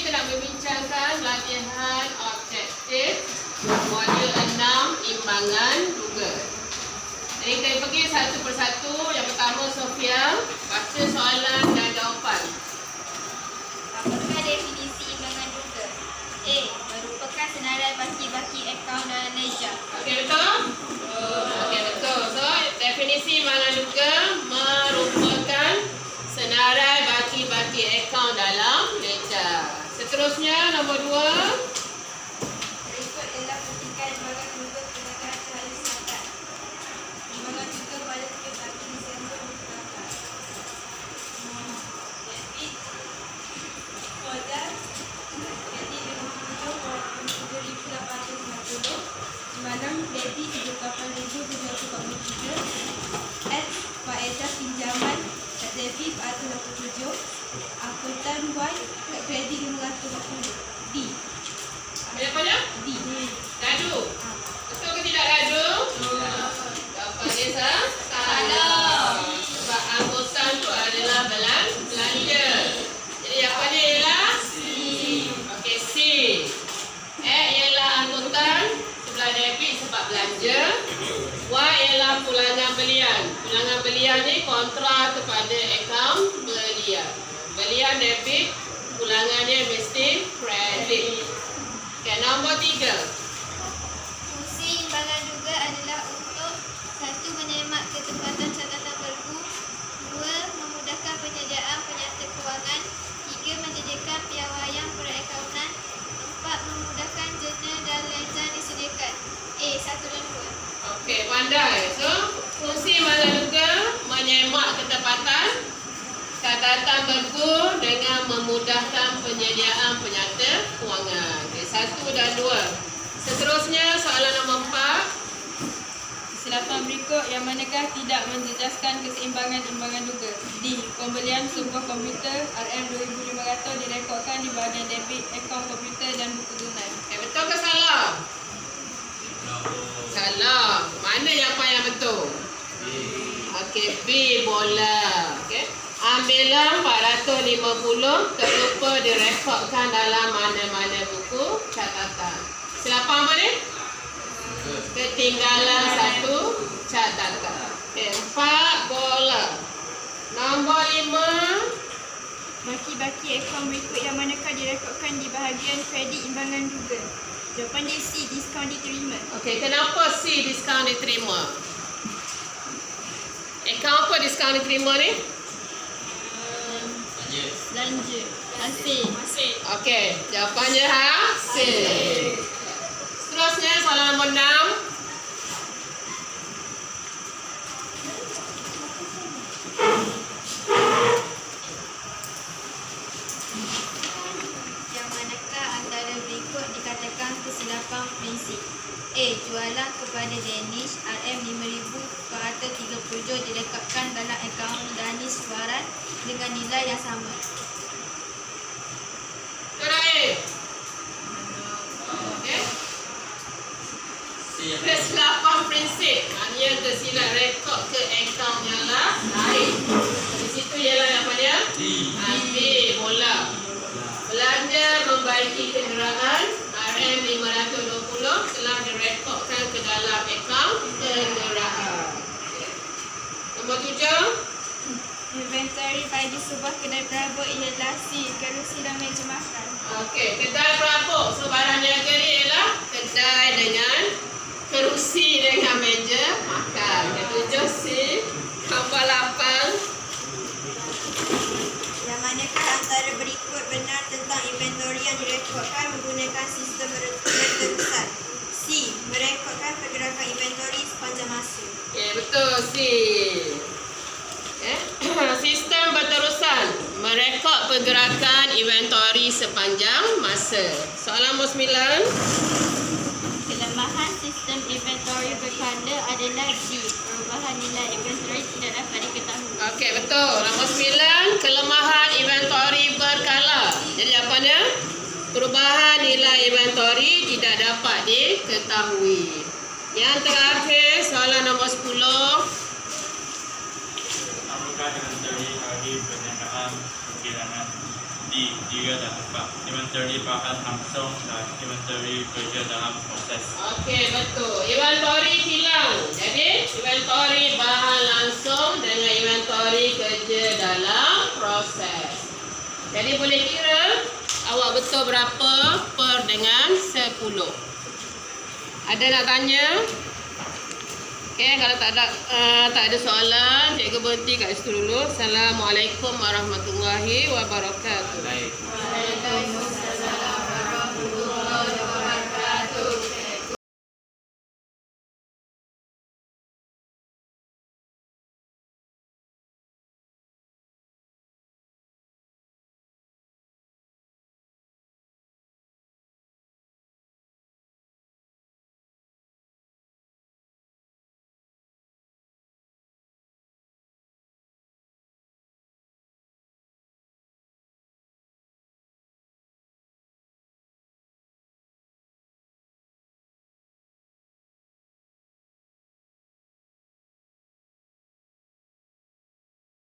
kita nak membincangkan latihan objektif modul 6 imbangan duga. Jadi kita pergi satu persatu. Yang pertama, Sofia, baca soalan dan jawapan. Apakah definisi imbangan duga? A. Merupakan senarai baki-baki akaun dalam ledger. Okey, betul? Okey, betul. So, definisi imbangan duga merupakan senarai baki-baki akaun dalam ledger. Seterusnya, nombor 2. Berikut ialah petikan imbangan duga perniagaan sehari setakat. Imbangan duga pada 31 Disember ditetapkan. Debit Kodar kredit 57,850, Imbalan debit 78,743, X faedah pinjaman kad debit 487, Akuntan Y kad kredit 520. D. Jawapannya? D. Dadu. Betul ke tidak dadu? Jawapan dia salah. Sebab angkutan tu adalah belanja. Jadi jawapannya ialah C. Okey, C. Ialah angkutan sebelah debit sebab belanja. Y ialah pulangan belian. Pulangan belian ni kontra kepada akaun belian. Belian debit, pulangannya mesti kredit. Okey, nombor 3. Fungsi imbangan duga adalah untuk 1. Menyemak ketepatan catatan bergu, 2. Memudahkan penyediaan penyata kewangan, 3. Menyediakan piawaian perakaunan, 4. Memudahkan jurnal dan ledger disediakan. A. 1 dan 2. Okey, pandai. So, fungsi imbangan duga menyemak ketepatan catatan bergu dengan memudahkan penyediaan penyata kewangan. Okey, 1 dan 2. Seterusnya, soalan nombor 4. Kesilapan berikut yang manakah tidak menjejaskan keseimbangan imbangan duga? D. Pembelian sebuah komputer RM2,500 direkodkan di bahagian debit akaun komputer dan buku tunai. Betul ke salah? Salah. Mana jawapan yang betul? Okey, B. Bola. Okey. Ambilan 450 terlupa direkodkan dalam mana-mana buku catatan. Silapan apa ni? Ketinggalan 1 catatan. Okey, 4 bola. Nombor 5. Baki-baki akaun berikut yang manakah direkodkan di bahagian kredit imbangan duga? Jawapan dia C. Diskaun diterima. Okey, kenapa C diskaun diterima? Akaun apa diskaun diterima ni? Belanja. Hasil. Okey, jawapannya hasil. Seterusnya soalan nombor 6. Yang manakah antara berikut dikatakan kesilapan prinsip? A. Jualan kepada Danish RM5,437 direkodkan dalam akaun Danish Waran dengan nilai yang sama. Betul A. Okey. Kesilapan prinsip. Maknanya tersilap rekod ke akaun yang lain. Di situ ialah apa dia? B. Bola. Belanja membaiki kenderaan RM520 telah direkodkan ke dalam akaun kenderaan. Nombor 7. Inventory bagi sebuah kedai perabot ialah C. Kerusi dan meja makan. Okey, kedai perabot. So barang niaga ni ialah kedai dengan kerusi dengan meja makan. Ketujuh C. Nombor 8. Yang manakah antara berikut benar tentang inventory yang direkodkan menggunakan sistem berterusan? C. Merekodkan pergerakan inventory sepanjang masa. Okey, betul C. Sistem berterusan merekod pergerakan inventory sepanjang masa. Soalan nombor 9. Kelemahan sistem inventory berkala adalah D. Perubahan nilai inventory tidak dapat diketahui. Okey, betul. Nombor 9, kelemahan inventory berkala. Jadi jawapannya, perubahan nilai inventory tidak dapat diketahui. Yang terakhir, soalan nombor 10. Apakah inventory bagi perniagaan perkiraan? D. 3 dan 4. Inventory bahan langsung dan inventory kerja dalam proses. Okey, betul. Inventory kilang. Jadi, inventory bahan langsung dengan inventory kerja dalam proses. Jadi, boleh kira awak betul berapa per dengan 10. Ada nak tanya? Okey, kalau tak ada soalan, cikgu berhenti kat situ dulu. Assalamualaikum warahmatullahi wabarakatuh.